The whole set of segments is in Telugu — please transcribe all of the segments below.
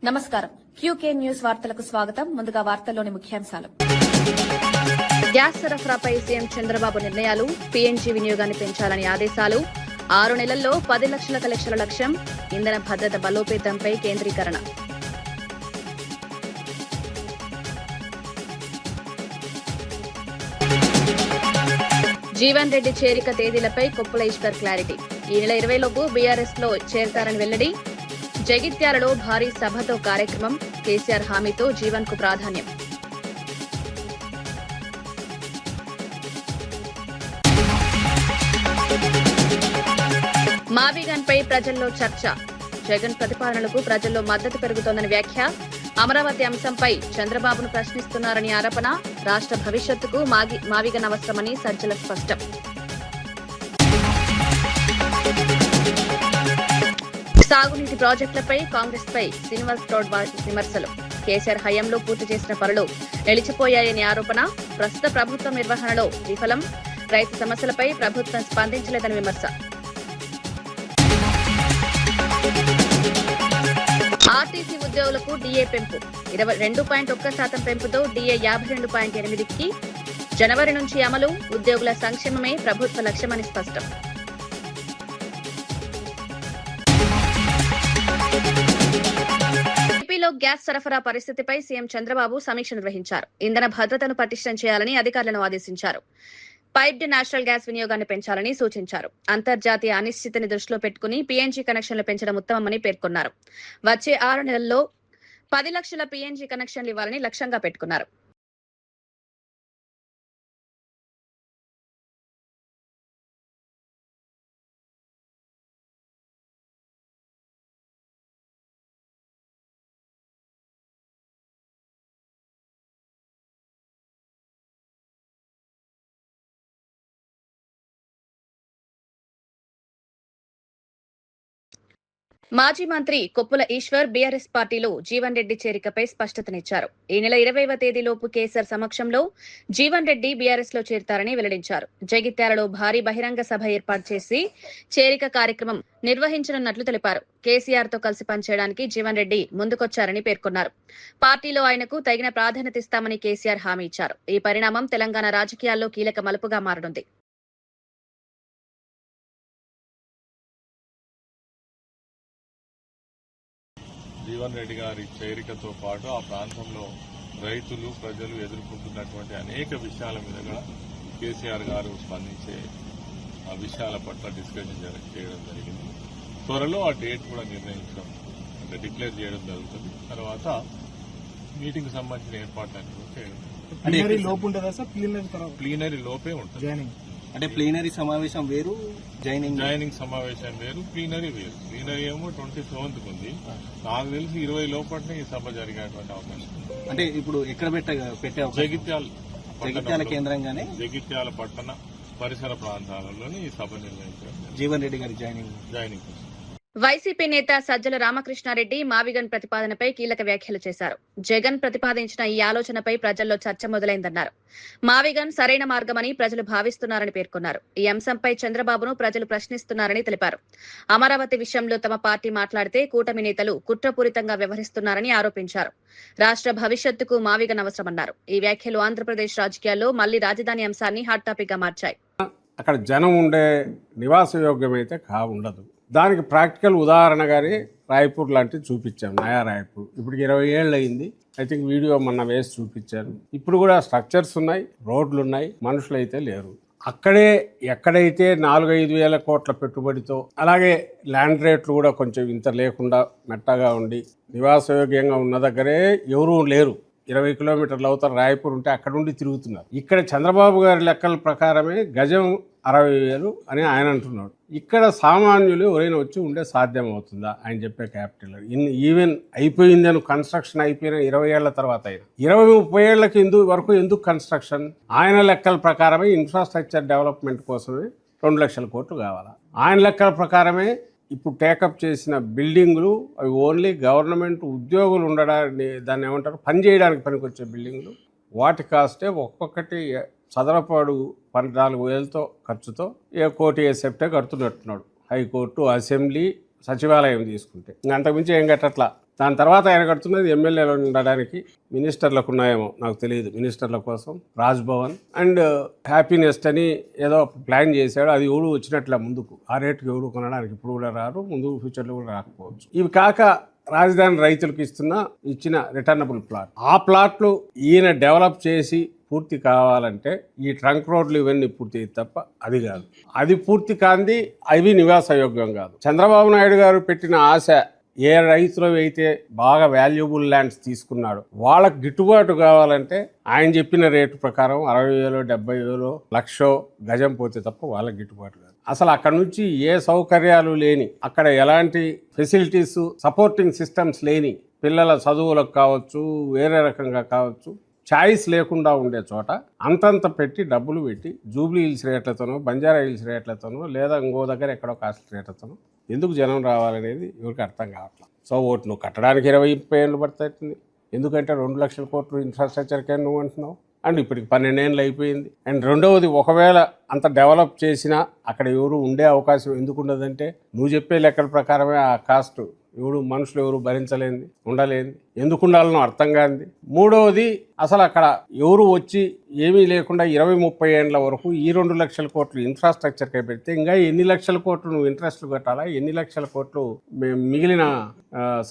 నమస్కారం. క్యూకే న్యూస్ వార్తలకు స్వాగతం. ముందుగా వార్తల్లోని ముఖ్యాంశాలు. గ్యాస్ సరఫరాపై సీఎం చంద్రబాబు నిర్ణయాలు, పీఎన్జీ వినియోగాన్ని పెంచాలని ఆదేశాలు, 6 నెలల్లో 10 లక్షల కలెక్షన్ల లక్ష్యం, ఇంధన భద్రత బలోపేతంపై కేంద్రీకరణ. జీవన్ రెడ్డి చేరిక తేదీలపై కొప్పుల ఈశ్వర్ క్లారిటీ. ఈ నెల 20 లోపు బీఆర్ఎస్ లో చేరతారని వెల్లడి. జగిత్యాలలో భారీ సభతో కార్యక్రమం, కేసీఆర్ హామీతో జీవన్ కు ప్రాధాన్యం. మావిగన్ పై ప్రజల్లో చర్చ, జగన్ ప్రతిపాదనలకు ప్రజల్లో మద్దతు పెరుగుతోందని వ్యాఖ్య. అమరావతి అంశంపై చంద్రబాబును ప్రశ్నిస్తున్నారని ఆరోపణ. రాష్ట్ర భవిష్యత్తుకు మావిగన్ అవసరమని సజ్జల స్పష్టం. సాగునీటి ప్రాజెక్టులపై కాంగ్రెస్ పై శ్రీనివాస్ గౌడ్ విమర్శలు. కేసీఆర్ హయాంలో పూర్తి చేసిన పనులు నిలిచిపోయాయని ఆరోపణ. ప్రస్తుత ప్రభుత్వం నిర్వహణలో విఫలం. రైతు సమస్యలపై ప్రభుత్వం స్పందించలేదని విమర్శ. ఆర్టీసీ ఉద్యోగులకు డీఏ పెంపు 22.1% పెంపుతో డీఏ 52.8కి జనవరి నుంచి అమలు. ఉద్యోగుల సంక్షేమమే ప్రభుత్వ లక్ష్యమని స్పష్టం. ఏపీలో గ్యాస్ సరఫరా పరిస్థితిపై సీఎం చంద్రబాబు సమీక్ష నిర్వహించారు. ఇంధన భద్రతను పటిష్టం చేయాలని అధికారులను ఆదేశించారు. పైప్డ్ నేచురల్ గ్యాస్ వినియోగాన్ని పెంచాలని సూచించారు. అంతర్జాతీయ అనిశ్చితిని దృష్టిలో పెట్టుకుని పీఎన్జీ కనెక్షన్లు పెంచడం ఉత్తమమని పేర్కొన్నారు. వచ్చే 6 నెలల్లో 10 లక్షల పీఎన్జీ కనెక్షన్లు ఇవ్వాలని లక్ష్యంగా పెట్టుకున్నారు. మాజీ మంత్రి కొప్పుల ఈశ్వర్ బీఆర్ఎస్ పార్టీలో జీవన్ రెడ్డి చేరికపై స్పష్టతనిచ్చారు. ఈ నెల 20వ తేదీలోపు కేసీఆర్ సమక్షంలో జీవన్ రెడ్డి బీఆర్ఎస్ లో చేరతారని వెల్లడించారు. జగిత్యాలలో భారీ బహిరంగ సభ ఏర్పాటు చేసి చేరిక కార్యక్రమం నిర్వహించనున్నట్లు తెలిపారు. కేసీఆర్ తో కలిసి పనిచేయడానికి జీవన్ రెడ్డి ముందుకొచ్చారని పేర్కొన్నారు. పార్టీలో ఆయనకు తగిన ప్రాధాన్యత ఇస్తామని కేసీఆర్ హామీ ఇచ్చారు. ఈ పరిణామం తెలంగాణ రాజకీయాల్లో కీలక మలుపుగా మారనుంది. జీవన్ రెడ్డి గారి చేరికతో పాటు ఆ ప్రాంతంలో రైతులు ప్రజలు ఎదుర్కొంటున్నటువంటి అనేక విషయాల మీదుగా కేసీఆర్ గారు స్పందించే ఆ విషయాల పట్ల డిస్కషన్ చేయడం జరిగింది. త్వరలో ఆ డేట్ కూడా నిర్ణయించడం అంటే డిక్లేర్ చేయడం జరుగుతుంది. తర్వాత మీటింగ్ సంబంధించిన ఏర్పాట్లన్నీ కూడా చేయడం. ప్లీనరీ లోపే ఉంటుంది. అంటే ప్లీనరీ సమావేశం వేరు, జాయినింగ్ సమావేశం వేరు, ప్లీనరీ వేరు. ప్లీనరీ ఏమో 27th ఉంది. నాకు తెలిసి 20 లోపలనే ఈ సభ జరిగేటువంటి అవకాశం ఉంది. అంటే ఇప్పుడు ఎక్కడ పెట్టే జగిత్యాల కేంద్రంగానే జగిత్యాల పట్టణ పరిసర ప్రాంతాలలోని ఈ సభ నిర్వహించారు. జీవన్ రెడ్డి గారి జాయినింగ్ వైసీపీ నేత సజ్జల రామకృష్ణారెడ్డి మావిగన్ ప్రతిపాదనపై కీలక వ్యాఖ్యలు చేశారు. జగన్ ప్రతిపాదించిన ఈ ఆలోచనపై ప్రజల్లో చర్చ మొదలైందన్నారు. మావిగన్ సరైన మార్గమని ప్రజలు భావిస్తున్నారని పేర్కొన్నారు. ఈ అంశంపై చంద్రబాబును ప్రజలు ప్రశ్నిస్తున్నారని తెలిపారు. అమరావతి విషయంలో తమ పార్టీ మాట్లాడితే కూటమి నేతలు కుట్రపూరితంగా వ్యవహరిస్తున్నారని ఆరోపించారు. రాష్ట్ర భవిష్యత్తుకు మావిగన్ అవసరమన్నారు. ఈ వ్యాఖ్యలు ఆంధ్రప్రదేశ్ రాజకీయాల్లో మళ్లీ రాజధాని అంశాన్ని హాట్ టాపిక్ గా మార్చాయి. అక్కడ జనం ఉండే నివాస యోగ్యమైతే ఉండదు. దానికి ప్రాక్టికల్ ఉదాహరణగానే రాయపూర్ లాంటివి చూపించాం. నయా రాయపూర్ ఇప్పటికి 20 ఏళ్ళు అయింది. ఐ థింక్ వీడియో మొన్న వేసి చూపించాను. ఇప్పుడు కూడా స్ట్రక్చర్స్ ఉన్నాయి, రోడ్లు ఉన్నాయి, మనుషులు అయితే లేరు. అక్కడే ఎక్కడైతే 4-5 వేల కోట్ల పెట్టుబడితో అలాగే ల్యాండ్ రేట్లు కూడా కొంచెం ఇంత లేకుండా మెట్టగా ఉండి నివాసయోగ్యంగా ఉన్న దగ్గరే ఎవరూ లేరు. 20 కిలోమీటర్లు అవుతారు రాయపూర్ ఉంటే అక్కడ ఉండి తిరుగుతున్నారు. ఇక్కడ చంద్రబాబు గారి లెక్కల ప్రకారమే గజం 60,000 అని ఆయన అంటున్నాడు. ఇక్కడ సామాన్యులు ఎవరైనా వచ్చి ఉండే సాధ్యం అవుతుందా ఆయన చెప్పే క్యాపిటల్? ఈవెన్ అయిపోయిందని కన్స్ట్రక్షన్ అయిపోయిన 20 ఏళ్ల తర్వాత అయినా 20-30 ఏళ్లకి ఎందుకు కన్స్ట్రక్షన్? ఆయన లెక్కల ప్రకారమే ఇన్ఫ్రాస్ట్రక్చర్ డెవలప్మెంట్ కోసమే 2 లక్షల కోట్లు కావాలా? ఆయన లెక్కల ప్రకారమే ఇప్పుడు టేకప్ చేసిన బిల్డింగులు అవి ఓన్లీ గవర్నమెంట్ ఉద్యోగులు ఉండడానికి, దాన్ని ఏమంటారు, పనిచేయడానికి పనికొచ్చే బిల్డింగులు. వాటి కాస్టే ఒక్కొక్కటి చదరపాడు 14,000తో ఖర్చుతో 1 కోటి సెప్టే కడుతున్నట్టున్నాడు. హైకోర్టు, అసెంబ్లీ, సచివాలయం తీసుకుంటే అంతకుమించి ఏం కట్టట్లా. దాని తర్వాత ఆయన కడుతున్నది ఎమ్మెల్యేలు ఉండడానికి, మినిస్టర్లకు ఉన్నాయేమో నాకు తెలియదు, మినిస్టర్ల కోసం రాజ్భవన్ అండ్ హ్యాపీనెస్ట్ అని ఏదో ప్లాన్ చేశాడు. అది ఎవరు వచ్చినట్లే ముందుకు ఆ రేటుకి ఎవరు కొనడానికి ఇప్పుడు కూడా రారు, ముందు ఫ్యూచర్లో కూడా రాకపోవచ్చు. ఇవి కాక రాజధాని రైతులకు ఇచ్చిన రిటర్నబుల్ ప్లాట్, ఆ ప్లాట్లు ఈయన డెవలప్ చేసి పూర్తి కావాలంటే ఈ ట్రంక్ రోడ్లు ఇవన్నీ పూర్తి తప్ప అది కాదు. అది పూర్తి కాంది అవి నివాసయోగ్యం కాదు. చంద్రబాబు నాయుడు గారు పెట్టిన ఆశ ఏ రైతులు అయితే బాగా వాల్యుబుల్ ల్యాండ్స్ తీసుకున్నాడు వాళ్ళకి గిట్టుబాటు కావాలంటే ఆయన చెప్పిన రేటు ప్రకారం 60,000, 70,000, 1,00,000 గజం పోతే తప్ప వాళ్ళకి గిట్టుబాటు కాదు. అసలు అక్కడ నుంచి ఏ సౌకర్యాలు లేని, అక్కడ ఎలాంటి ఫెసిలిటీస్ సపోర్టింగ్ సిస్టమ్స్ లేని, పిల్లల చదువులకు కావచ్చు, వేరే రకంగా కావచ్చు, ఛాయిస్ లేకుండా ఉండే చోట అంతంత పెట్టి డబ్బులు పెట్టి జూబ్లీ హిల్స్ రేట్లతోనో, బంజారా హిల్స్ రేట్లతోనో, లేదా ఇంకో దగ్గర ఎక్కడో కాస్ట్ రేట్లతోనో ఎందుకు జనం రావాలనేది ఎవరికి అర్థం కావట్లేదు. సో ఓటు నువ్వు కట్టడానికి 20-30 ఏళ్ళు పడుతుంది. ఎందుకంటే 2 లక్షల కోట్లు ఇన్ఫ్రాస్ట్రక్చర్కే నువ్వు అంటున్నావు. అండ్ ఇప్పటికి 12 ఏళ్ళు అయిపోయింది. అండ్ రెండవది, ఒకవేళ అంత డెవలప్ చేసినా అక్కడ ఎవరు ఉండే అవకాశం ఎందుకు ఉండదంటే నువ్వు చెప్పే లెక్కల ప్రకారమే ఆ కాస్ట్ మనుషులు ఎవరు భరించలేంది, ఉండలేంది, ఎందుకు ఉండాలనో అర్థం కాంది. మూడవది, అసలు అక్కడ ఎవరు వచ్చి ఏమీ లేకుండా 20-30 ఏళ్ళ వరకు ఈ 2 లక్షల కోట్లు ఇన్ఫ్రాస్ట్రక్చర్కే పెడితే ఇంకా ఎన్ని లక్షల కోట్లు నువ్వు ఇంట్రెస్ట్లు కట్టాలా, ఎన్ని లక్షల కోట్లు మిగిలిన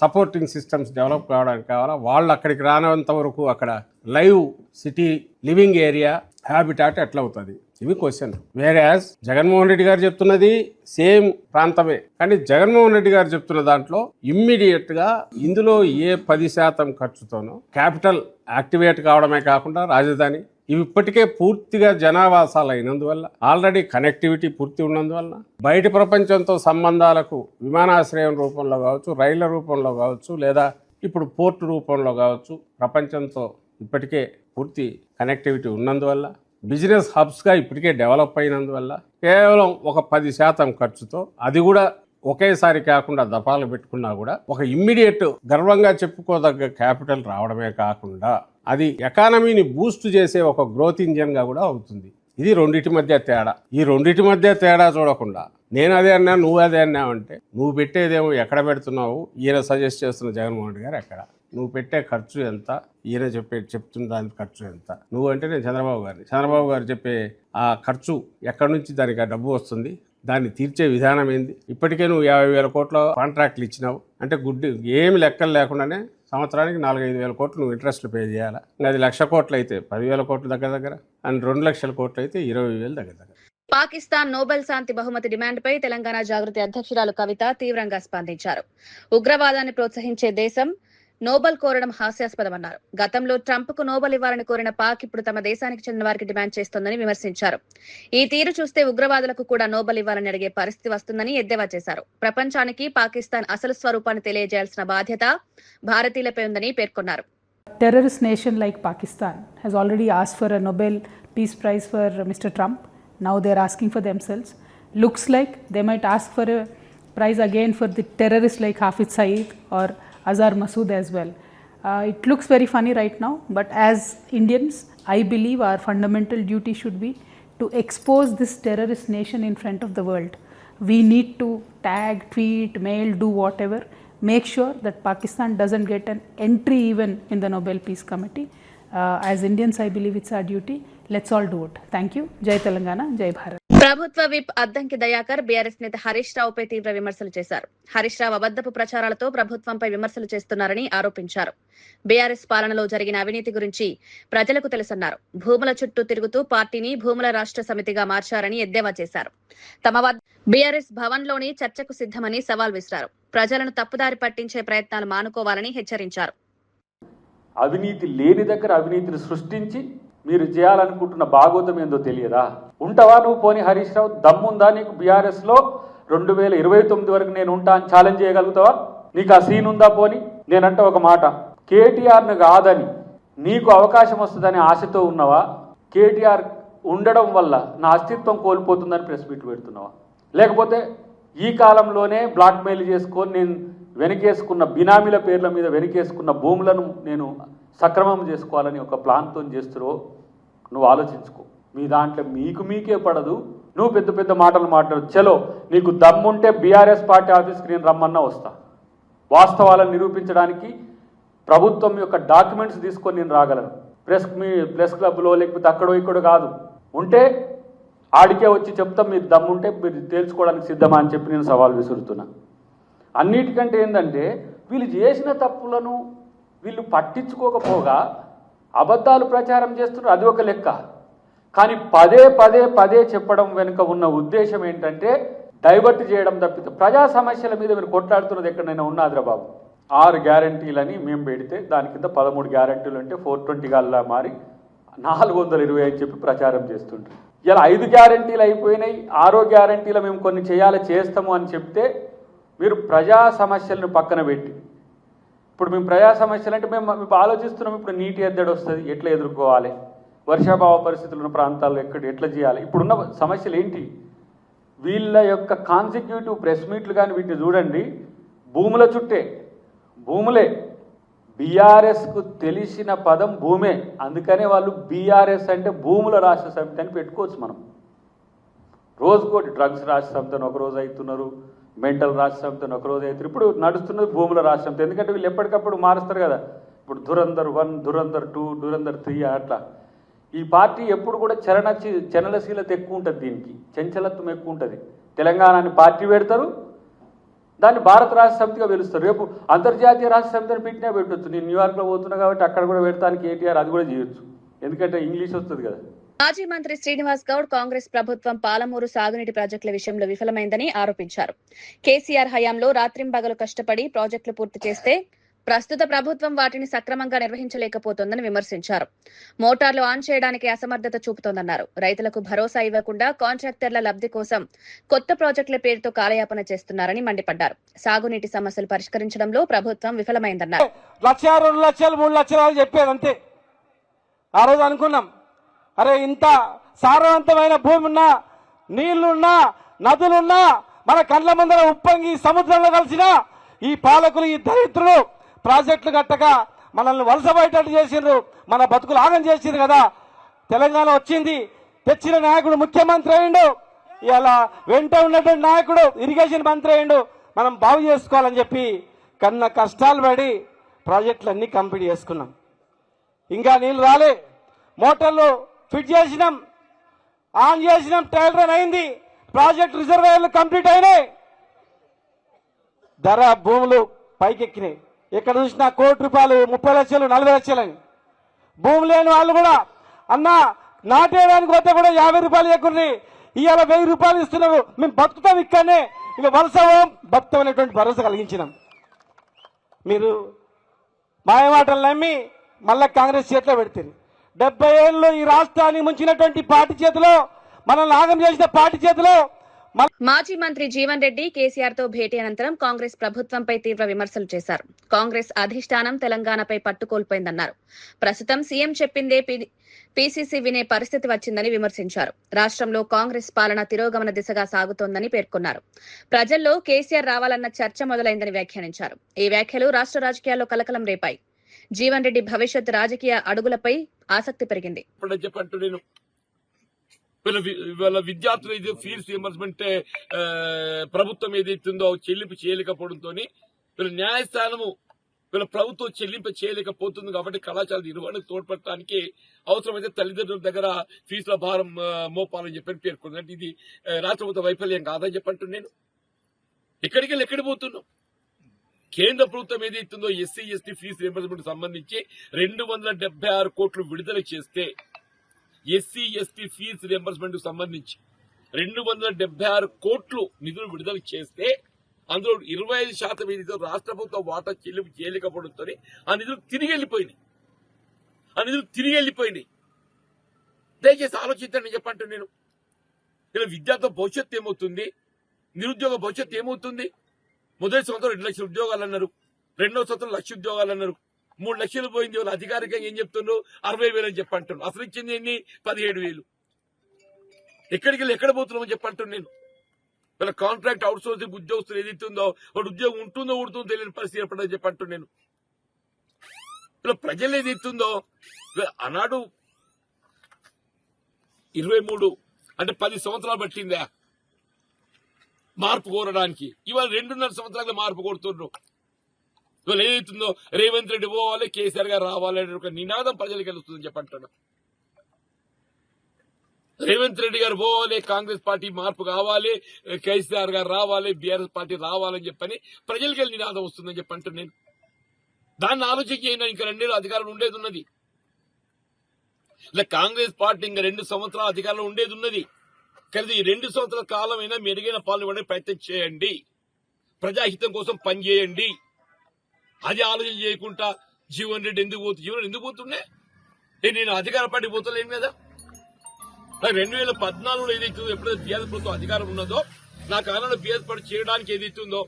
సపోర్టింగ్ సిస్టమ్స్ డెవలప్ కావడానికి కావాలా. వాళ్ళు అక్కడికి రానంత వరకు అక్కడ live city living area habitat ఎట్లా అవుతుంది? ఇవి క్వశ్చన్. వేరేయాజ్ జగన్మోహన్ రెడ్డి గారు చెప్తున్నది సేమ్ ప్రాంతమే, కానీ జగన్మోహన్ రెడ్డి గారు చెప్తున్న దాంట్లో ఇమ్మీడియట్ గా ఇందులో ఏ 10% ఖర్చుతోనో క్యాపిటల్ యాక్టివేట్ కావడమే కాకుండా రాజధాని ఇవి ఇప్పటికే పూర్తిగా జనావాసాలు అయినందువల్ల, ఆల్రెడీ కనెక్టివిటీ పూర్తి ఉన్నందువల్ల, బయట ప్రపంచంతో సంబంధాలకు విమానాశ్రయం రూపంలో కావచ్చు, రైళ్ల రూపంలో కావచ్చు, లేదా ఇప్పుడు పోర్టు రూపంలో కావచ్చు, ప్రపంచంతో ఇప్పటికే పూర్తి కనెక్టివిటీ ఉన్నందువల్ల, బిజినెస్ హబ్స్గా ఇప్పటికే డెవలప్ అయినందువల్ల కేవలం ఒక 10% ఖర్చుతో, అది కూడా ఒకేసారి కాకుండా దఫాలు పెట్టుకున్నా కూడా ఒక ఇమ్మీడియట్ గర్వంగా చెప్పుకోదగ్గ క్యాపిటల్ రావడమే కాకుండా అది ఎకానమీని బూస్ట్ చేసే ఒక గ్రోత్ ఇంజన్గా కూడా అవుతుంది. ఇది రెండింటి మధ్య తేడా. ఈ రెండింటి మధ్య తేడా చూడకుండా నేను అదే అన్నా, నువ్వు అదే అన్నావంటే నువ్వు పెట్టేదేమో ఎక్కడ పెడుతున్నావు, ఈయన సజెస్ట్ చేస్తున్న జగన్మోహన్ రెడ్డి గారు ఎక్కడ, నువ్వు పెట్టే ఖర్చు ఎంత, ఈయన చెప్తున్న దాని ఖర్చు ఎంత, నువ్వు అంటే నేను చంద్రబాబు గారు చెప్పే ఆ ఖర్చు ఎక్కడి నుంచి దానికి ఆ డబ్బు వస్తుంది, దాన్ని తీర్చే విధానం ఏంది. ఇప్పటికే నువ్వు 50,000 కోట్ల కాంట్రాక్ట్లు ఇచ్చినావు అంటే గుడ్డి ఏమి లెక్కలు లేకుండానే సంవత్సరానికి 4-5 వేల కోట్లు నువ్వు ఇంట్రెస్ట్లు పే చేయాలా. అది 1,00,000 కోట్లు అయితే 10,000 కోట్లు దగ్గర అండ్ 2 లక్షల కోట్లు అయితే 20,000 దగ్గర. పాకిస్తాన్ నోబెల్ శాంతి బహుమతి డిమాండ్పై తెలంగాణ జాగృతి అధ్యక్షురాలు కవిత తీవ్రంగా స్పందించారు. ఉగ్రవాదాన్ని ప్రోత్సహించే దేశం నోబెల్ కోరడం హాస్యాస్పదమన్నారు. గతంలో ట్రంప్ కు నోబెల్ ఇవ్వాలని కోరిన పాక్ ఇప్పుడు తమ దేశానికి చెందిన వారికి డిమాండ్ చేస్తోందని విమర్శించారు. ఈ తీరు చూస్తే ఉగ్రవాదులకు కూడా నోబెల్ ఇవ్వాలని అడిగే పరిస్థితి వస్తుందని ఎద్దేవా చేశారు. ప్రపంచానికి పాకిస్తాన్ అసలు స్వరూపాన్ని తెలియజేయాల్సిన బాధ్యత భారతీయులపై ఉందని పేర్కొన్నారు. Terrorist nation like Pakistan has already asked for a Nobel Peace Prize for Mr. Trump. Now they are asking for themselves. Looks like they might ask for a prize again for the terrorists like Hafiz Saeed or Azhar Masood as well. It looks very funny right now, but as Indians, I believe our fundamental duty should be to expose this terrorist nation in front of the world. We need to tag, tweet, mail, do whatever. Make sure that Pakistan doesn't get an entry even in the Nobel Peace Committee. As Indians, I believe it's our duty. Let's all do it. Thank you. Jai Telangana, Jai Bharat. ప్రభుత్వ విప్ అద్దంకి దయాకర్ బీఆర్ఎస్ నేత హరీష్ రావుపై తీవ్ర విమర్శలు చేశారు. హరీష్ రావు అబద్దపు ప్రచారాలతో ప్రభుత్వంపై విమర్శలు చేస్తున్నారని ఆరోపించారు. బీఆర్ఎస్ పాలనలో జరిగిన అవినీతి గురించి ప్రజలకు తెలుసన్నారు. భూముల చుట్టూ తిరుగుతూ పార్టీని భూముల రాష్ట్ర సమితిగా మార్చారని ఎద్దేవా చేశారు. తమ వద్ద బీఆర్ఎస్ భవన్ లోని చర్చకు సిద్ధమని సవాల్ విసిరారు. ప్రజలను తప్పుదారి పట్టించే ప్రయత్నాలు మానుకోవాలని హెచ్చరించారు. అవినీతి లేని దగ్గర అవినీతిని సృష్టించి మీరు చేయాలనుకుంటున్న భాగోతం ఏందో తెలియదా? ఉంటావా నువ్వు? పోనీ హరీష్ రావు దమ్ముందా నీకు? బీఆర్ఎస్ లో 2029 వరకు నేను ఉంటా అని ఛాలెంజ్ చేయగలుగుతావా? నీకు ఆ సీన్ ఉందా? పోనీ నేనంటే ఒక మాట, కేటీఆర్ను కాదని నీకు అవకాశం వస్తుందని ఆశతో ఉన్నావా? కేటీఆర్ ఉండడం వల్ల నా అస్తిత్వం కోల్పోతుందని ప్రెస్ మీట్ పెడుతున్నావా? లేకపోతే ఈ కాలంలోనే బ్లాక్మెయిల్ చేసుకొని నేను వెనకేసుకున్న బినామీల పేర్ల మీద వెనకేసుకున్న భూములను నేను సక్రమం చేసుకోవాలని ఒక ప్లాన్తో చేస్తున్నావో నువ్వు ఆలోచించుకో. మీ దాంట్లో మీకే పడదు. నువ్వు పెద్ద పెద్ద మాటలు మాట్లాడు. చలో నీకు దమ్ముంటే బీఆర్ఎస్ పార్టీ ఆఫీస్కి నేను రమ్మన్నా వస్తా. వాస్తవాలను నిరూపించడానికి ప్రభుత్వం యొక్క డాక్యుమెంట్స్ తీసుకొని నేను రాగలను. ప్రెస్ క్లబ్లో లేకపోతే అక్కడో ఇక్కడో కాదు, ఉంటే ఆడికే వచ్చి చెప్తాం, మీరు దమ్ముంటే మీరు తేల్చుకోవడానికి సిద్ధమా అని చెప్పి నేను సవాల్ విసురుతున్నా. అన్నిటికంటే ఏంటంటే వీళ్ళు చేసిన తప్పులను వీళ్ళు పట్టించుకోకపోగా అబద్ధాలు ప్రచారం చేస్తున్నారు, అది ఒక లెక్క. కానీ పదే పదే పదే చెప్పడం వెనుక ఉన్న ఉద్దేశం ఏంటంటే డైవర్ట్ చేయడం తప్పితే ప్రజా సమస్యల మీద మీరు కొట్లాడుతున్నది ఎక్కడైనా ఉన్నాదిరా బాబు. 6 గ్యారంటీలని మేము పెడితే దాని కింద 13 గ్యారంటీలు అంటే 420 గల్లా మారి 420 అని చెప్పి ప్రచారం చేస్తుంటారు. ఇలా 5 గ్యారంటీలు అయిపోయినాయి, 6వ గ్యారంటీలో మేము కొన్ని చేస్తాము అని చెప్తే మీరు ప్రజా సమస్యలను పక్కన పెట్టి, ఇప్పుడు మేము ప్రజా సమస్యలు అంటే మేము ఆలోచిస్తున్నాం, ఇప్పుడు నీటి ఎద్దడి వస్తుంది, ఎట్లా ఎదుర్కోవాలి, వర్షాభావ పరిస్థితులు ఉన్న ప్రాంతాల్లో ఎట్లా చేయాలి, ఇప్పుడున్న సమస్యలు ఏంటి, వీళ్ళ యొక్క కాన్సిక్యూటివ్ ప్రెస్ మీట్లు కానీ వీటిని చూడండి, భూముల చుట్టే, భూములే. బీఆర్ఎస్కు తెలిసిన పదం భూమే, అందుకనే వాళ్ళు బీఆర్ఎస్ అంటే భూముల రాష్ట్ర సమితి అని పెట్టుకోవచ్చు. మనం రోజుకోటి డ్రగ్స్ రాష్ట్ర సమితి అని ఒకరోజు అవుతున్నారు, మెంటల్ రాష్ట్ర సమితి అని ఒకరోజు అవుతున్నారు, ఇప్పుడు నడుస్తున్నది భూముల రాష్ట్ర సమితి. ఎందుకంటే వీళ్ళు ఎప్పటికప్పుడు మారుస్తారు కదా, ఇప్పుడు ధురంధర్ 1, ధురంధర్ 2, ధురంధర్ 3 అట్లా. ఈ పార్టీ ఎప్పుడు కూడా చలనశీలత ఎక్కువ ఉంటుంది, దీనికి చంచలత్వం ఎక్కువ ఉంటుంది. తెలంగాణని పార్టీ పెడతారు, దాన్ని భారత రాష్ట్ర సమితిగా పిలుస్తారు. రేపు అంతర్జాతీయ రాష్ట్ర సమితిని పెట్టినా పెట్టవచ్చు. నేను న్యూయార్క్లో పోతున్నా కాబట్టి అక్కడ కూడా పెడతానికి కేటీఆర్ అది కూడా చేయొచ్చు, ఎందుకంటే ఇంగ్లీష్ వస్తుంది కదా. మాజీ మంత్రి శ్రీనివాస్ గౌడ్ కాంగ్రెస్ ప్రభుత్వం పాలమూరు సాగునీటి ప్రాజెక్టుల విషయంలో విఫలమైందని ఆరోపించారు. కేసీఆర్ హయాంలో రాత్రింబగలు కష్టపడి ప్రాజెక్టులు పూర్తి చేస్తే ప్రస్తుత ప్రభుత్వం వాటిని సక్రమంగా నిర్వహించలేకపోతోందని విమర్శించారు. మోటార్లు ఆన్ చేయడానికి అసమర్థత చూపుతోందన్నారు. రైతులకు భరోసా ఇవ్వకుండా కాంట్రాక్టర్ల లబ్ధి కోసం కొత్త ప్రాజెక్టుల పేరుతో కాలయాపన చేస్తున్నారని మండిపడ్డారు. సాగునీటి సమస్యలు పరిష్కరించడంలో ప్రభుత్వం విఫలమైందన్నారు. 1,00,000, 2 లక్షలు, 3 లక్షలు చెప్పేది అంతే. ఆ రోజు అనుకున్నాం, అరే ఇంత సారవంతమైన భూమి ఉన్నా, నీళ్లున్నా, నదులున్నా, మన కళ్ళ ముందర ఉప్పొంగి సముద్రంలో కలిసిన ఈ పాలకులు, ఈ దరిద్రులు ప్రాజెక్టులు కట్టక మనల్ని వలసబోయేటట్టు చేసిండ్రు, మన బతుకులు ఆగం చేసిండ్రు కదా. తెలంగాణ వచ్చింది, తెచ్చిన నాయకుడు ముఖ్యమంత్రి అయ్యిండు, ఇలా వెంట ఉన్నటువంటి నాయకుడు ఇరిగేషన్ మంత్రి అయ్యిండు. మనం బాగు చేసుకోవాలని చెప్పి కన్న కష్టాలు పడి ప్రాజెక్టులన్నీ కంప్లీట్ చేసుకున్నాం. ఇంకా నీళ్ళు రాలే, మోటార్లు ఫిట్ చేసినాం, ఆన్ చేసినాం, ట్రయల్ రన్ అయింది, ప్రాజెక్ట్ రిజర్వాయర్లు కంప్లీట్ అయినాయి, ధర భూములు పైకెక్కినాయి. ఎక్కడ చూసినా ₹1 కోటి, 30 లక్షలు, 40 లక్షలని. భూమి లేని వాళ్ళు కూడా అన్న నాటేయడానికి పోతే కూడా ₹50 ఎక్కువ, ఇవాళ ₹1000 ఇస్తున్నారు, మేము బతుకుతాం ఇక్కడనే, ఇక వలసవం బతుకుతాం అనేటువంటి భరోసా కలిగించినాం. మీరు మాయమాటలు నమ్మి మళ్ళా కాంగ్రెస్ చేతిలో పెడుతుంది. 70 ఏళ్ళు ఈ రాష్ట్రాన్ని ముంచినటువంటి పార్టీ చేతిలో, మనల్ని ఆగం చేసిన పార్టీ చేతిలో. మాజీ మంత్రి జీవన్ రెడ్డి కేసీఆర్ తో భేటీ అనంతరం కాంగ్రెస్ ప్రభుత్వంపై తీవ్ర విమర్శలు చేశారు. కాంగ్రెస్ అధిష్టానం తెలంగాణపై పట్టుకోల్పోయిందన్నారు. ప్రస్తుతం సీఎం చెప్పిందే పీసీసీ వినే పరిస్థితి వచ్చిందని విమర్శించారు. రాష్ట్రంలో కాంగ్రెస్ పాలన తిరోగమన దిశగా సాగుతోందని పేర్కొన్నారు. ప్రజల్లో కేసీఆర్ రావాలన్న చర్చ మొదలైందని వ్యాఖ్యానించారు. ఈ వ్యాఖ్యలు రాష్ట్ర రాజకీయాల్లో కలకలం రేపాయి. జీవన్ రెడ్డి భవిష్యత్ రాజకీయ అడుగులపై ఆసక్తి పెరిగింది. వీళ్ళ విద్యార్థులు ఇది ఫీజు రియంబర్స్మెంట్ ప్రభుత్వం ఏదైతుందో చెల్లింపు చేయలేకపోవడంతో వీళ్ళ న్యాయస్థానము వీళ్ళ ప్రభుత్వం చెల్లింపు చేయలేకపోతుంది. కాబట్టి కళాశాల నిర్వహణకు తోడ్పడటానికి అవసరమైతే తల్లిదండ్రుల దగ్గర ఫీజుల భారం మోపాలని చెప్పని పేర్కొంది. అంటే ఇది రాష్ట్ర ప్రభుత్వ వైఫల్యం కాదని చెప్పంటున్నాను. నేను ఎక్కడికి పోతున్నాం? కేంద్ర ప్రభుత్వం ఏదైతుందో ఎస్సీ ఎస్టీ ఫీజు రియంబర్స్మెంట్ సంబంధించి 276 కోట్లు విడుదల చేస్తే, ఎస్సీ ఎస్టీ ఫీజు రియంబర్స్మెంట్ సంబంధించి 276 కోట్లు నిధులు విడుదల చేస్తే అందులో 25% ఏదైతే రాష్ట్ర ప్రభుత్వం వాటా చెల్లింపు చేయలేకపోవడంతో ఆ నిధులు తిరిగి వెళ్ళిపోయినాయి. దయచేసి ఆలోచించండి చెప్పంటే నేను. ఇలా విద్యార్థుల భవిష్యత్తు ఏమవుతుంది, నిరుద్యోగ భవిష్యత్తు ఏమవుతుంది? మొదటి సంవత్సరం 2 లక్షల ఉద్యోగాలు అన్నారు, రెండో సంవత్సరం 1,00,000 ఉద్యోగాలు అన్నారు, 3 లక్షలు పోయింది. వాళ్ళు అధికారికంగా ఏం చెప్తున్నారు? 60,000 అని చెప్పంటున్నారు. అసలు ఇచ్చింది ఎన్ని? 17,000. ఎక్కడ పోతున్నామని చెప్పంటున్నాను నేను. వీళ్ళ కాంట్రాక్ట్ అవుట్ సోర్సింగ్ ఉద్యోగస్తులు ఏదైతుందో వాడు ఉద్యోగం ఉంటుందో తెలియని పరిస్థితి ఏర్పడదని చెప్పంటున్నాను నేను. వీళ్ళ ప్రజలు ఏదైతుందో ఆనాడు 23 అంటే 10 సంవత్సరాలు పట్టిందా మార్పు కోరడానికి, ఇవాళ 2.5 సంవత్సరాలుగా మార్పు కోరుతున్నారు. ఇవాళ ఏదైతుందో రేవంత్ రెడ్డి పోవాలి, కేసీఆర్ గారు రావాలి అనే ఒక నినాదం ప్రజలకు వెళ్తుందని చెప్పంటున్నా. రేవంత్ రెడ్డి గారు పోవాలి, కాంగ్రెస్ పార్టీ మార్పు కావాలి, కేసీఆర్ గారు రావాలి, బీఆర్ఎస్ పార్టీ రావాలని చెప్పని ప్రజలకి నినాదం వస్తుందని చెప్పంటున్నాను నేను. దాన్ని ఆలోచన చేయండి. ఇంకా 2 ఏళ్ళు అధికారం ఉండేది ఉన్నది. ఇలా కాంగ్రెస్ పార్టీ ఇంకా 2 సంవత్సరాల అధికారంలో ఉండేది ఉన్నది. కానీ ఈ 2 సంవత్సరాల కాలమైనా మెరుగైన పాలన ఇవ్వడానికి ప్రయత్నం చేయండి, ప్రజాహితం కోసం పనిచేయండి. అది ఆలోచన చేయకుండా జీవన్ రెడ్డి ఎందుకు పోతుండే? నేను అధికార పార్టీ పోతలేను కదా. నాకు 2014లో ఏదైతే ఎప్పుడైతే బీఆర్ఎస్ ప్రభుత్వం అధికారం ఉన్నదో, నా కాలంలో బీఆర్ఎస్ పార్టీ చేయడానికి ఏదైతే ఉందో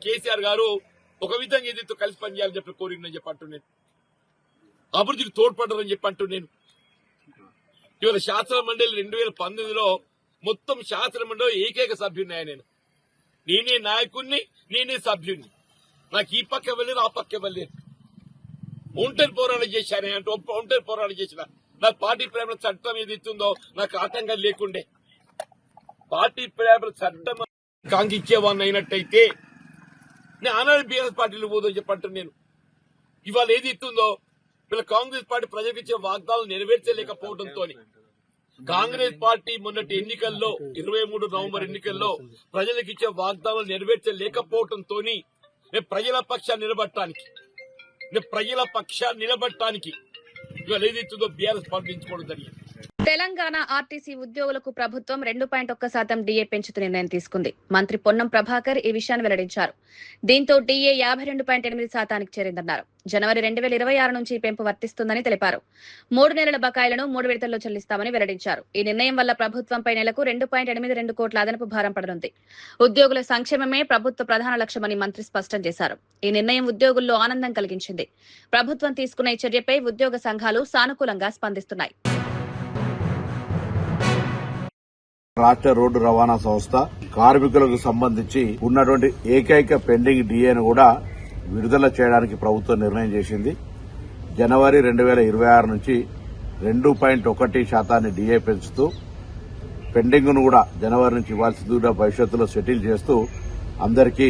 కేసీఆర్ గారు ఒక విధంగా ఏదైతే కలిసి పనిచేయాలని చెప్పి కోరికని చెప్పంటున్నాను. అభివృద్ధికి తోడ్పడ్డారని చెప్పంటున్నాను. ఇవాళ శాసన మండలి 2019లో మొత్తం శాసన మండలి ఏకైక సభ్యున్నాయి. నేనే నాయకుడిని, నేనే సభ్యుడిని. నాకు ఈ పక్క వెళ్ళారు, ఆ పక్క వెళ్ళారు. ఒంటరి పోరాటం చేశాను అంటే ఒంటరి పోరాటం చేసిన. నాకు పార్టీ ప్రేమల చట్టం ఏదైతుందో నాకు ఆటంకం లేకుండే. పార్టీ ప్రేమల చట్టం కాంక్షించేవాడిని అయినట్టయితే నేను ఆనాడు బీఆర్ఎస్ పార్టీలో పోదని చెప్పంటాను నేను. ఇవాళ ఏది ఇస్తుందో వీళ్ళ కాంగ్రెస్ పార్టీ ప్రజలకు ఇచ్చే వాగ్దానాలు నెరవేర్చలేకపోవడంతో కాంగ్రెస్ పార్టీ మొన్నటి ఎన్నికల్లో 23 నవంబర్ ఎన్నికల్లో ప్రజలకు ఇచ్చే వాగ్దానాలు నెరవేర్చలేకపోవడంతో నేను ప్రజల పక్షాన్ని నిలబడటానికి ఇవాళ ఏదైతుందో బీఆర్ఎస్ పార్టీ ఎంచుకోవడం జరిగింది. తెలంగాణ ఆర్టీసీ ఉద్యోగులకు ప్రభుత్వం 2.1% డీఏ పెంచుతూ నిర్ణయం తీసుకుంది. మంత్రి పొన్నం ప్రభాకర్ ఈ విషయాన్ని వెల్లడించారు. దీంతో డీఏ 52.8% చేరిందన్నారు. జనవరి 2026 నుంచి ఈ పెంపు వర్తిస్తుందని తెలిపారు. 3 నెలల బకాయిలను 3 విడతల్లో చెల్లిస్తామని వెల్లడించారు. ఈ నిర్ణయం వల్ల ప్రభుత్వంపై నెలకు 2.82 కోట్ల అదనపు భారం పడనుంది. ఉద్యోగుల సంక్షేమమే ప్రభుత్వ ప్రధాన లక్ష్యమని మంత్రి స్పష్టం చేశారు. ఈ నిర్ణయం ఉద్యోగుల్లో ఆనందం కలిగించింది. ప్రభుత్వం తీసుకున్న ఈ చర్యపై ఉద్యోగ సంఘాలు సానుకూలంగా స్పందిస్తున్నాయి. రాష్ట్ర రోడ్డు రవాణా సంస్థ కార్మికులకు సంబంధించి ఉన్నటువంటి ఏకైక పెండింగ్ డిఏను కూడా విడుదల చేయడానికి ప్రభుత్వం నిర్ణయం చేసింది. జనవరి 2026 నుంచి 2.1% డిఏ పెంచుతూ పెండింగ్ ను కూడా జనవరి నుంచి ఇవ్వాల్సింది కూడా భవిష్యత్తులో సెటిల్ చేస్తూ అందరికీ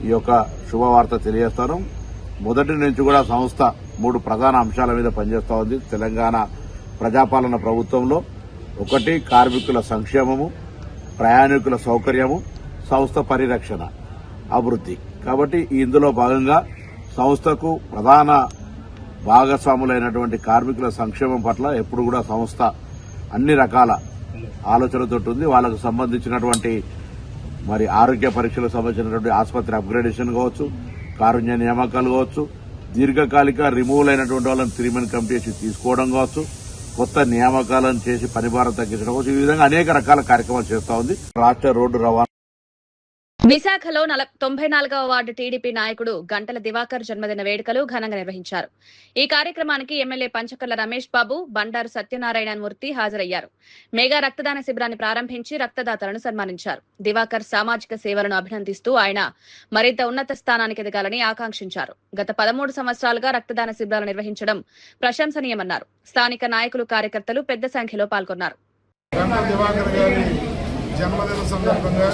ఈ యొక్క శుభవార్త తెలియజేస్తాను. మొదటి నుంచి కూడా సంస్థ 3 ప్రధాన అంశాల మీద పనిచేస్తా ఉంది. తెలంగాణ ప్రజాపాలన ప్రభుత్వంలో 1 కార్మికుల సంక్షేమము, ప్రయాణికుల సౌకర్యము, సంస్థ పరిరక్షణ, అభివృద్ధి. కాబట్టి ఇందులో భాగంగా సంస్థకు ప్రధాన భాగస్వాములైనటువంటి కార్మికుల సంక్షేమం పట్ల ఎప్పుడు కూడా సంస్థ అన్ని రకాల ఆలోచనతో ఉంది. వాళ్ళకు సంబంధించినటువంటి మరి ఆరోగ్య పరీక్షలకు సంబంధించినటువంటి ఆసుపత్రి అప్గ్రేడేషన్ కావచ్చు, కారుణ్య నియామకాలు కావచ్చు, దీర్ఘకాలిక రిమూవల్ అయినటువంటి వాళ్ళని 3 మెన్ కమిటీ చేసి తీసుకోవడం కావచ్చు, కొత్త నియామకాలను చేసి పని భారం తగ్గించడం కావచ్చు, ఈ విధంగా అనేక రకాల కార్యక్రమాలు చేస్తా ఉంది రాష్ట్ర రోడ్డు రవాణా. విశాఖలో 94వ వార్డు టీడీపీ నాయకుడు గంటల దివాకర్ జన్మదిన వేడుకలు ఘనంగా నిర్వహించారు. ఈ కార్యక్రమానికి ఎమ్మెల్యే పంచకర్ల రమేష్ బాబు, బండారు సత్యనారాయణ మూర్తి హాజరయ్యారు. మెగా రక్తదాన శిబిరాన్ని ప్రారంభించి రక్తదాతలను సన్మానించారు. దివాకర్ సామాజిక సేవలను అభినందిస్తూ ఆయన మరింత ఉన్నత స్థానానికి ఎదగాలని ఆకాంక్షించారు. గత 13 సంవత్సరాలుగా రక్తదాన శిబిరాలు నిర్వహించడం ప్రశంసనీయమన్నారు. స్థానిక నాయకులు, కార్యకర్తలు పెద్ద సంఖ్యలో పాల్గొన్నారు. జన్మదిన సందర్భంగా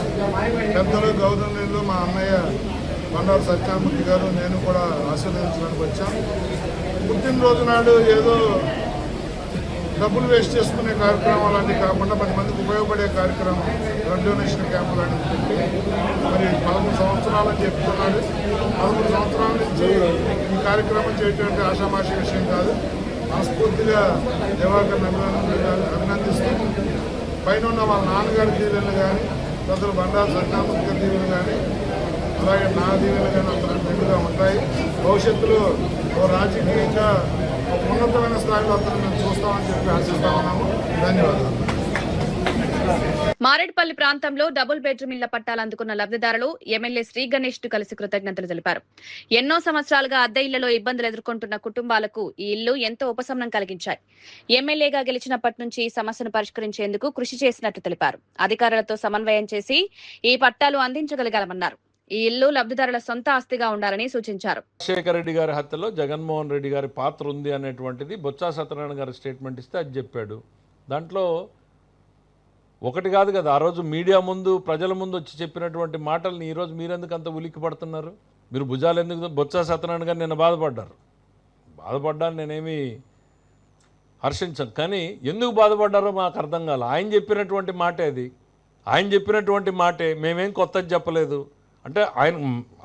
పెద్దలు గౌరవనీయులు మా అన్నయ్య బండారు సత్యనారాయణ గారు, నేను కూడా ఆశీర్వదించడానికి వచ్చాం. పుట్టినరోజు నాడు ఏదో డబ్బులు వేస్ట్ చేసుకునే కార్యక్రమం అలాంటివి కాకుండా 10 మందికి ఉపయోగపడే కార్యక్రమం బ్లడ్ డొనేషన్ క్యాంపు లాంటివి పెట్టి మరి 13 సంవత్సరాలని చెప్తున్నాడు. 13 సంవత్సరాల నుంచి ఈ కార్యక్రమం చేయటువంటి ఆషామాషి విషయం కాదు. మనస్ఫూర్తిగా దివాకర్ని అభినందిస్తూ పైన ఉన్న వాళ్ళ నాన్నగారి దీవెనలు కానీ, పెద్దలు బండారు సత్యనారాయణ గారి దీవెనలు కానీ, అలాగే నా దీవెనలు కానీ అంత మెండుగా ఉంటాయి. భవిష్యత్తులో ఓ రాజకీయంగా ఉన్నతమైన స్థాయిలో అతను మేము చూస్తామని చెప్పి ఆశిస్తా ఉన్నాము. ధన్యవాదాలు. మారేడుపల్లి ప్రాంతంలో డబుల్ బెడ్రూమ్ ఇళ్ల పట్టాలు అందుకున్న లబ్ధిదారులు ఎమ్మెల్యే శ్రీ గణేష్ కు కలిసి కృతజ్ఞతలు తెలిపారు. ఎన్నో సంవత్సరాలుగా అద్దె ఇళ్లలో ఇబ్బందులు ఎదుర్కొంటున్న కుటుంబాలకు ఈ ఇల్లు ఎంతో ఉపశమనం కలిగించాయి. ఎమ్మెల్యేగా గెలిచినప్పటి నుంచి ఈ సమస్యను పరిష్కరించేందుకు కృషి చేసినట్టు తెలిపారు. అధికారులతో సమన్వయం చేసి ఈ పట్టాలు అందించగలిగామన్నారు. ఈ ఇల్లు లబ్ధిదారుల సొంత ఆస్తిగా ఉండాలని సూచించారు. రాజశేఖర రెడ్డి గారి హత్యలో జగన్మోహన్ రెడ్డి గారి పాత్ర ఉంది అనేటువంటిది బొత్స సత్యనారాయణ గారి స్టేట్మెంట్ ఇస్తే అది చెప్పాడు. దాంట్లో ఒకటి కాదు కదా, ఆ రోజు మీడియా ముందు, ప్రజల ముందు వచ్చి చెప్పినటువంటి మాటల్ని ఈరోజు మీరెందుకు అంత ఉలిక్కి పడుతున్నారు? మీరు భుజాలు ఎందుకు బొత్స సత్యనారాయణ గారు నిన్న బాధపడ్డాను నేనేమి హర్షించను. కానీ ఎందుకు బాధపడ్డారో మాకు అర్థం కాదు. ఆయన చెప్పినటువంటి మాటే అది. ఆయన చెప్పినటువంటి మాటే, మేమేం కొత్తది చెప్పలేదు. అంటే ఆయన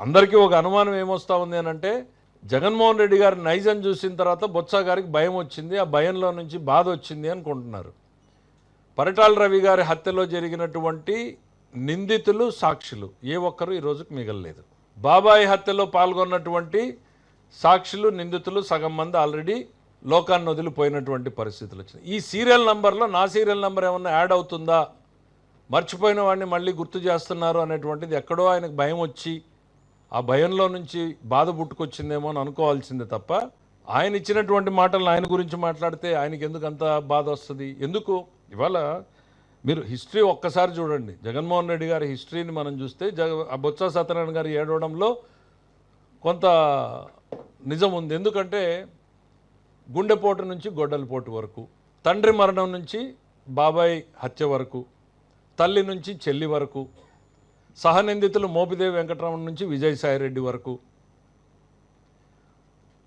అందరికీ ఒక అనుమానం ఏమొస్తా ఉంది అని అంటే, జగన్మోహన్ రెడ్డి గారి నైజం చూసిన తర్వాత బొత్స గారికి భయం వచ్చింది, ఆ భయంలో నుంచి బాధ వచ్చింది అనుకుంటున్నారు. పరిటాల రవి గారి హత్యలో జరిగినటువంటి నిందితులు సాక్షులు ఏ ఒక్కరు ఈ రోజుకు మిగలలేదు. బాబాయి హత్యలో పాల్గొన్నటువంటి సాక్షులు నిందితులు సగం మంది ఆల్రెడీ లోకాన్ని వదిలిపోయినటువంటి పరిస్థితులు వచ్చినాయి. ఈ సీరియల్ నంబర్లో నా సీరియల్ నంబర్ ఏమన్నా యాడ్ అవుతుందా, మర్చిపోయిన వాడిని మళ్ళీ గుర్తు చేస్తున్నారు అనేటువంటిది ఎక్కడో ఆయనకు భయం వచ్చి ఆ భయంలో నుంచి బాధ పుట్టుకొచ్చిందేమో అని అనుకోవాల్సిందే తప్ప, ఆయన ఇచ్చినటువంటి మాటలను ఆయన గురించి మాట్లాడితే ఆయనకి ఎందుకు అంత బాధ వస్తుంది? ఎందుకు? ఇవాళ మీరు హిస్టరీ ఒక్కసారి చూడండి. జగన్మోహన్ రెడ్డి గారి హిస్టరీని మనం చూస్తే బొత్స సత్యనారాయణ గారు ఏడవడంలో కొంత నిజం ఉంది. ఎందుకంటే గుండెపోటు నుంచి గొడ్డలిపోటు వరకు, తండ్రి మరణం నుంచి బాబాయ్ హత్య వరకు, తల్లి నుంచి చెల్లి వరకు, సహనిందితులు మోపిదేవి వెంకటరమణ నుంచి విజయసాయిరెడ్డి వరకు,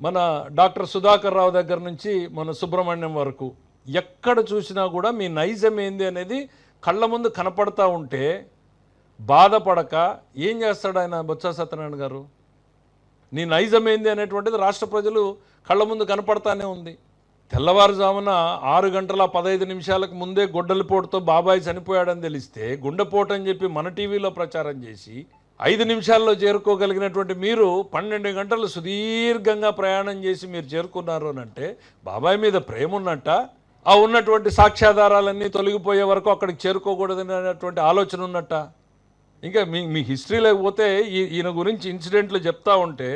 మన డాక్టర్ సుధాకర్ రావు దగ్గర నుంచి మన సుబ్రహ్మణ్యం వరకు, ఎక్కడ చూసినా కూడా మీ నైజం ఏంది అనేది కళ్ళ ముందు కనపడతా ఉంటే బాధపడక ఏం చేస్తాడు ఆయన బొత్స సత్యనారాయణ గారు? నీ నైజం ఏంది అనేటువంటిది రాష్ట్ర ప్రజలు కళ్ళ ముందు కనపడతానే ఉంది. తెల్లవారుజామున 6 గంటల 15 నిమిషాలకు ముందే గొడ్డలిపోటుతో బాబాయ్ చనిపోయాడని తెలిస్తే గుండెపోటు అని చెప్పి మన టీవీలో ప్రచారం చేసి 5 నిమిషాల్లో చేరుకోగలిగినటువంటి మీరు 12 గంటలు సుదీర్ఘంగా ప్రయాణం చేసి మీరు చేరుకున్నారు అని అంటే బాబాయ్ మీద ప్రేమ ఉన్నట్ట, ఆ ఉన్నటువంటి సాక్ష్యాధారాలన్నీ తొలగిపోయే వరకు అక్కడికి చేరుకోకూడదనేటువంటి ఆలోచన ఉన్నట్ట? ఇంకా మీ హిస్టరీ లేకపోతే ఈయన గురించి ఇన్సిడెంట్లు చెప్తా ఉంటే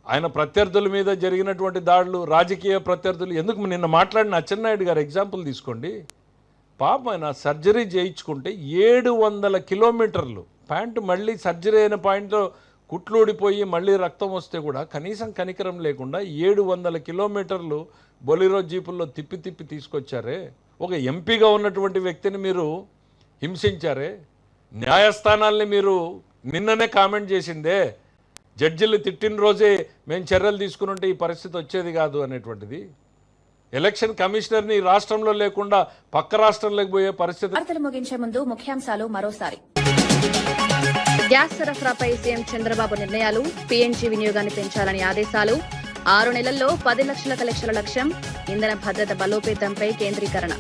ఆయన ప్రత్యర్థుల మీద జరిగినటువంటి దాడులు, రాజకీయ ప్రత్యర్థులు, ఎందుకు నిన్న మాట్లాడిన అచ్చెన్నాయుడు గారు ఎగ్జాంపుల్ తీసుకోండి. పాపం ఆయన సర్జరీ చేయించుకుంటే 700 కిలోమీటర్లు ప్యాంటు మళ్ళీ సర్జరీ అయిన పాయింట్లో కుట్లు ఊడిపోయి మళ్ళీ రక్తం వస్తే కూడా కనీసం కనికరం లేకుండా 700 కిలోమీటర్లు బొలిరో జీపుల్లో తిప్పి తీసుకొచ్చారే. ఒక ఎంపీగా ఉన్నటువంటి వ్యక్తిని మీరు హింసించారే. న్యాయస్థానాల్ని మీరు నిన్ననే కామెంట్ చేసిందే, జడ్జిలు తిట్టిన రోజే మేము చర్యలు తీసుకుని ఉంటే ఈ పరిస్థితి వచ్చేది కాదు అనేటువంటిది. ఎలక్షన్ కమిషనర్ని రాష్ట్రంలో లేకుండా పక్క రాష్ట్రంలోకి పోయే పరిస్థితి. వార్తలు ముగించే ముందు ముఖ్యాంశాలు మరోసారి. గ్యాస్ సరఫరాపై సీఎం చంద్రబాబు నిర్ణయాలు, పీఎన్జీ వినియోగాన్ని పెంచాలని ఆదేశాలు, 6 నెలల్లో 10 లక్షల కలెక్షన్ల లక్ష్యం, ఇంధన భద్రత బలోపేతంపై కేంద్రీకరణ.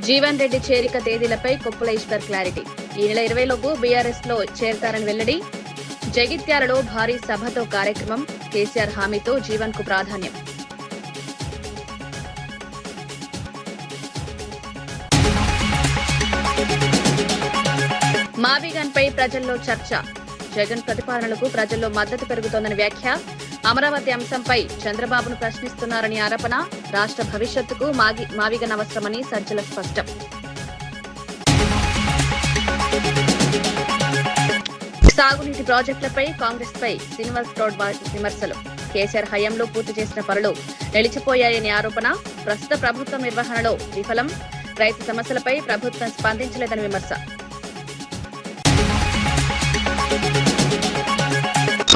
జీవన్ రెడ్డి చేరిక తేదీలపై కొప్పుల ఈశ్వర్ క్లారిటీ. ఈ నెల 20 లోపు బీఆర్ఎస్ లో చేరతారని వెల్లడి. జగిత్యాలలో భారీ సభతో కార్యక్రమం, కేసీఆర్ హామీతో జీవన్ కు ప్రాధాన్యం. మావిగన్ పై ప్రజల్లో చర్చ, జగన్ ప్రతిపాదనలకు ప్రజల్లో మద్దతు పెరుగుతోందని వ్యాఖ్య. అమరావతి అంశంపై చంద్రబాబును ప్రశ్నిస్తున్నారని ఆరోపణ. రాష్ట్ర భవిష్యత్తుకు మావిగన్ అవసరమని సజ్జల స్పష్టం. సాగునీటి ప్రాజెక్టులపై కాంగ్రెస్ పై శ్రీనివాస్ గౌడ్ విమర్శలు. కేసీఆర్ హయాంలో పూర్తి చేసిన పనులు నిలిచిపోయాయని ఆరోపణ. ప్రస్తుత ప్రభుత్వం నిర్వహణలో విఫలం. రైతు సమస్యలపై ప్రభుత్వం స్పందించలేదని విమర్శ.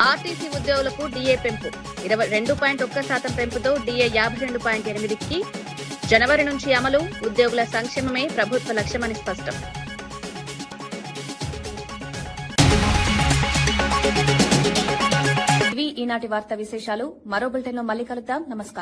ఆర్టీసీ ఉద్యోగులకు డీఏ పెంపు, 22.1% పెంపుతో డీఏ 52.8కి. జనవరి నుంచి అమలు. ఉద్యోగుల సంక్షేమమే ప్రభుత్వ లక్ష్యమని స్పష్టం. ఇవి ఈనాటి వార్తా విశేషాలు. మరో బులెటిన్లో మళ్ళీ కలుద్దాం. నమస్కారం.